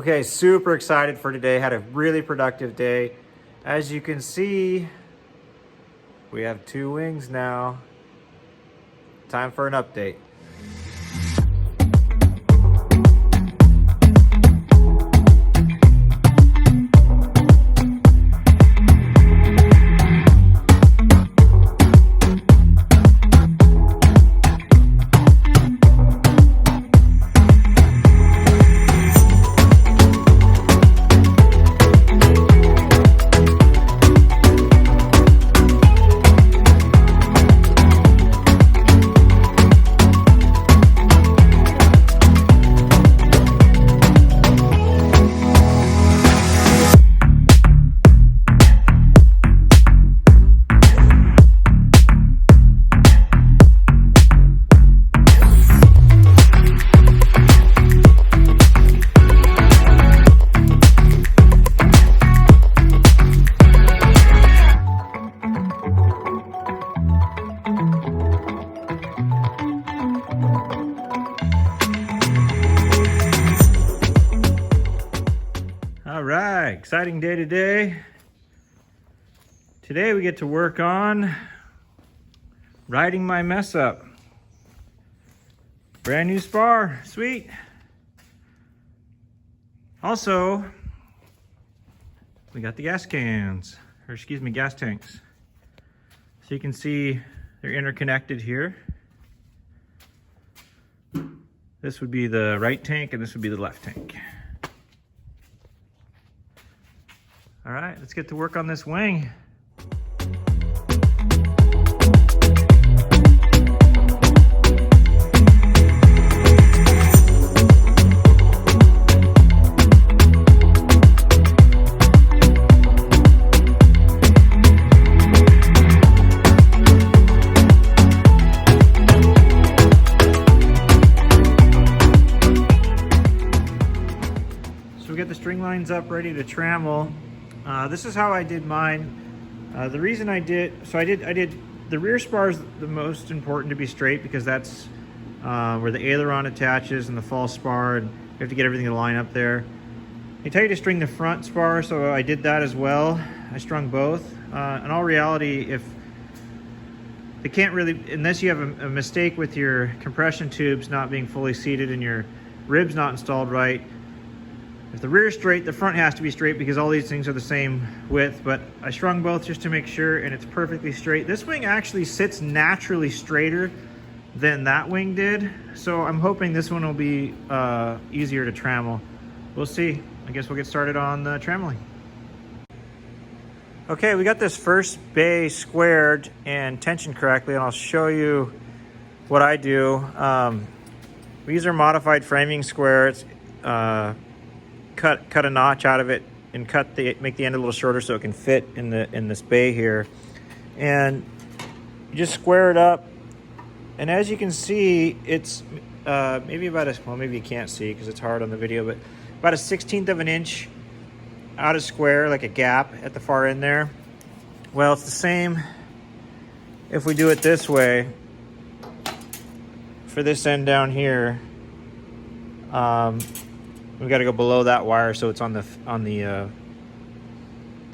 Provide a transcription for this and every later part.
Okay, super excited for today. Had a really productive day. As you can see, we have 2 wings now. Time for an update. All right, exciting day today. Today we get to work on riding my mess up. Brand new Spar, sweet. Also, we got the gas cans, or excuse me, gas tanks. So you can see they're interconnected here. This would be the right tank and this would be the left tank. All right, let's get to work on this wing. So we got the string lines up ready to trammel. This is how I did mine. The reason I did the rear spar is the most important to be straight because that's where the aileron attaches and the false spar, and you have to get everything to line up there. They tell you to string the front spar, so I did that as well. I strung both. In all reality, if they can't really, unless you have a mistake with your compression tubes not being fully seated and your ribs not installed right, if the rear is straight, the front has to be straight because all these things are the same width, but I strung both just to make sure, and it's perfectly straight. This wing actually sits naturally straighter than that wing did, so I'm hoping this one will be easier to trammel. We'll see. I guess we'll get started on the trammeling. Okay, we got this first bay squared and tensioned correctly, and I'll show you what I do. These are modified framing squares. Cut a notch out of it and make the end a little shorter so it can fit in this bay here, and you just square it up. And as you can see, it's maybe about maybe you can't see because it's hard on the video, but about a 1/16 of an inch out of square, like a gap at the far end there. Well, it's the same if we do it this way for this end down here. We got to go below that wire so it's on the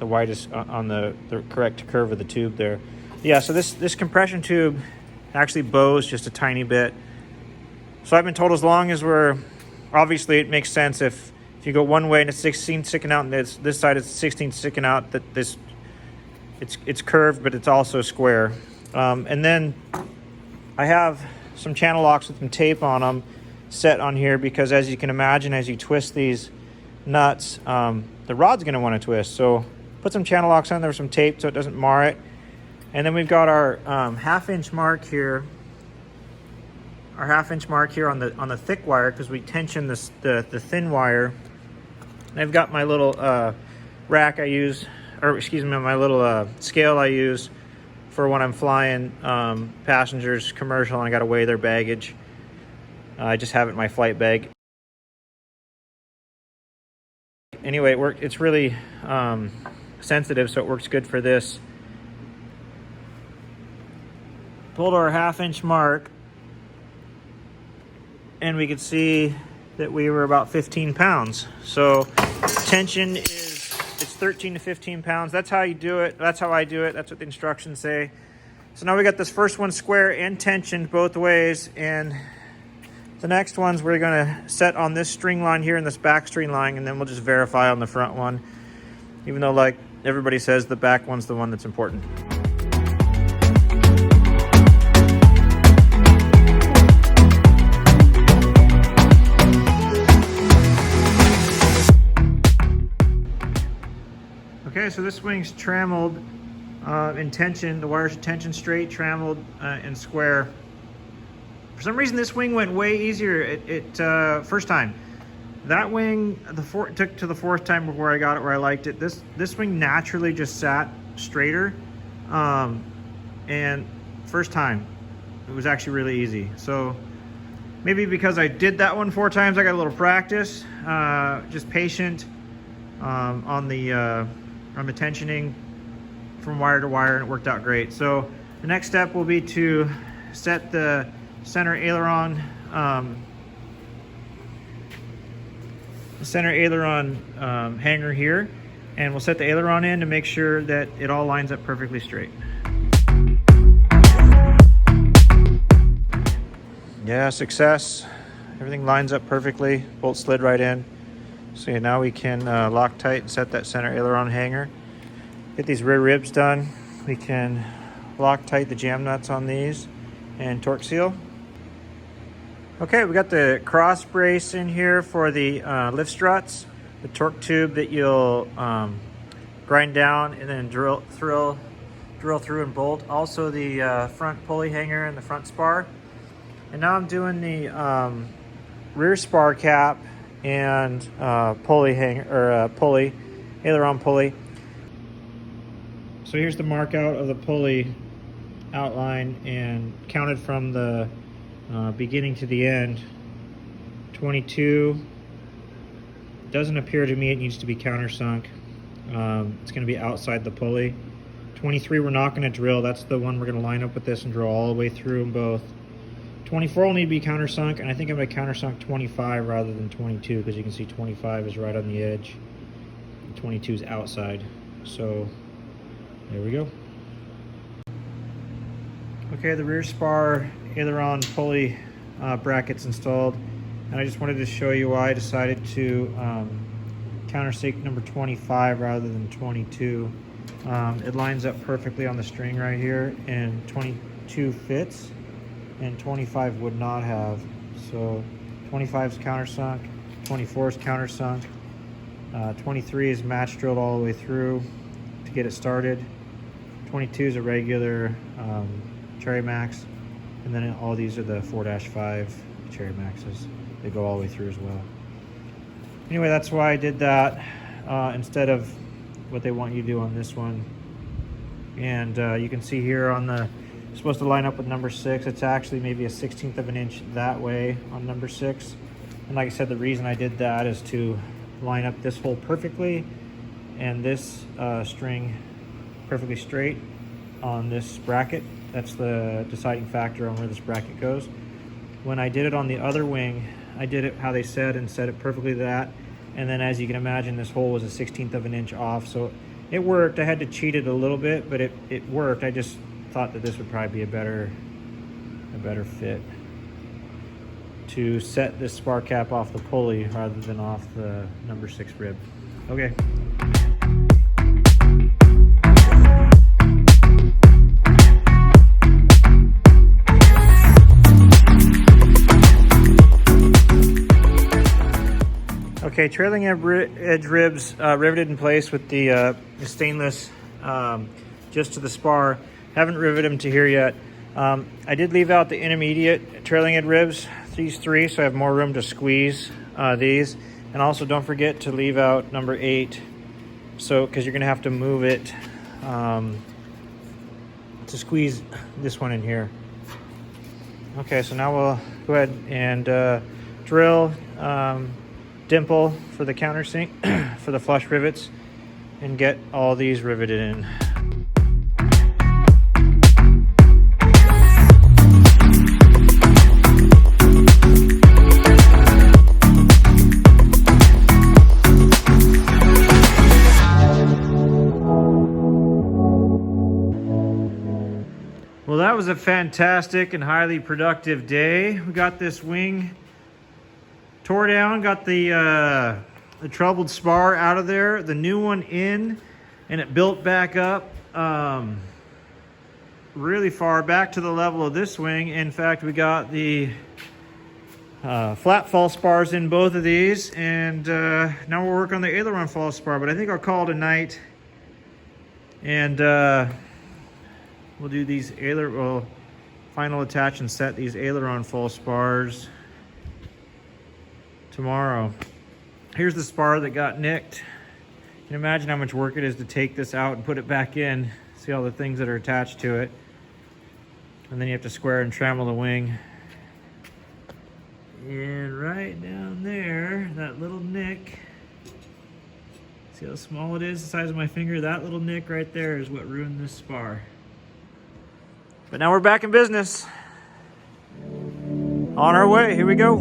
widest, on the correct curve of the tube there. Yeah, so this compression tube actually bows just a tiny bit. So I've been told as long as obviously it makes sense if you go one way and it's 16 sticking out and this side is 16 sticking out, that it's curved but it's also square. And then I have some channel locks with some tape on them set on here because, as you can imagine, as you twist these nuts, the rod's going to want to twist. So put some channel locks on there with some tape so it doesn't mar it. And then we've got our half-inch mark here. Our half-inch mark here on the thick wire because we tension the thin wire. And I've got my little rack I use, or excuse me, my little scale I use for when I'm flying passengers commercial and I got to weigh their baggage. I just have it in my flight bag. Anyway, it's really sensitive, so it works good for this. Pulled our half-inch mark, and we could see that we were about 15 pounds. So tension is, it's 13 to 15 pounds. That's how you do it. That's how I do it. That's what the instructions say. So now we got this first one square and tensioned both ways, and the next ones we're gonna set on this string line here and this back string line, and then we'll just verify on the front one, even though like everybody says the back one's the one that's important. Okay, so this wing's trammeled in tension. The wires are tension straight, trammeled, and square. For some reason, this wing went way easier first time. That wing, took to the fourth time before I got it where I liked it. This wing naturally just sat straighter, and first time, it was actually really easy. So maybe because I did that one 4 times, I got a little practice. Just patient on the tensioning from wire to wire, and it worked out great. So the next step will be to set the center aileron hanger here, and we'll set the aileron in to make sure that it all lines up perfectly straight. Yeah, success. Everything lines up perfectly. Bolt slid right in. So yeah, now we can lock tight and set that center aileron hanger. Get these rear ribs done. We can lock tight the jam nuts on these and torque seal. Okay, we got the cross brace in here for the lift struts, the torque tube that you'll grind down and then drill through and bolt. Also the front pulley hanger and the front spar. And now I'm doing the rear spar cap and pulley hanger, or pulley, aileron pulley. So here's the mark out of the pulley outline and counted from the beginning to the end. 22. Doesn't appear to me it needs to be countersunk. It's going to be outside the pulley. 23 we're not going to drill. That's the one we're going to line up with this and drill all the way through them both. 24 will need to be countersunk, and I think I'm going to countersunk 25 rather than 22, because you can see 25 is right on the edge. 22 is outside. So there we go. Okay, the rear spar aileron pulley brackets installed, and I just wanted to show you why I decided to countersink number 25 rather than 22. It lines up perfectly on the string right here, and 22 fits, and 25 would not have. So 25 is countersunk, 24 is countersunk, 23 is match drilled all the way through to get it started. 22 is a regular Cherry Max, and then all these are the 4-5 Cherry Maxes. They go all the way through as well. Anyway, that's why I did that instead of what they want you to do on this one. And you can see here on the, it's supposed to line up with number 6. It's actually maybe a 1/16 of an inch that way on number 6. And like I said, the reason I did that is to line up this hole perfectly and this string perfectly straight on this bracket. That's the deciding factor on where this bracket goes. When I did it on the other wing, I did it how they said and set it perfectly to that. And then as you can imagine, this hole was a 1/16 of an inch off. So it worked. I had to cheat it a little bit, but it worked. I just thought that this would probably be a better fit to set this spar cap off the pulley rather than off the number 6 rib. Okay. Okay, trailing edge ribs riveted in place with the stainless just to the spar. Haven't riveted them to here yet. I did leave out the intermediate trailing edge ribs, these 3, so I have more room to squeeze these. And also don't forget to leave out number 8, so because you're gonna have to move it to squeeze this one in here. Okay, so now we'll go ahead and drill dimple for the countersink for the flush rivets and get all these riveted in. Well, that was a fantastic and highly productive day. We got this wing tore down, got the troubled spar out of there, the new one in, and it built back up really far back to the level of this wing. In fact, we got the flat fall spars in both of these, and now we'll work on the aileron fall spar, but I think I'll call it a night, and we'll do these final attach and set these aileron fall spars tomorrow. Here's the spar that got nicked. You can imagine how much work it is to take this out and put it back in. See all the things that are attached to it. And then you have to square and trammel the wing. And right down there, that little nick, see how small it is, the size of my finger? That little nick right there is what ruined this spar. But now we're back in business. On our way, here we go.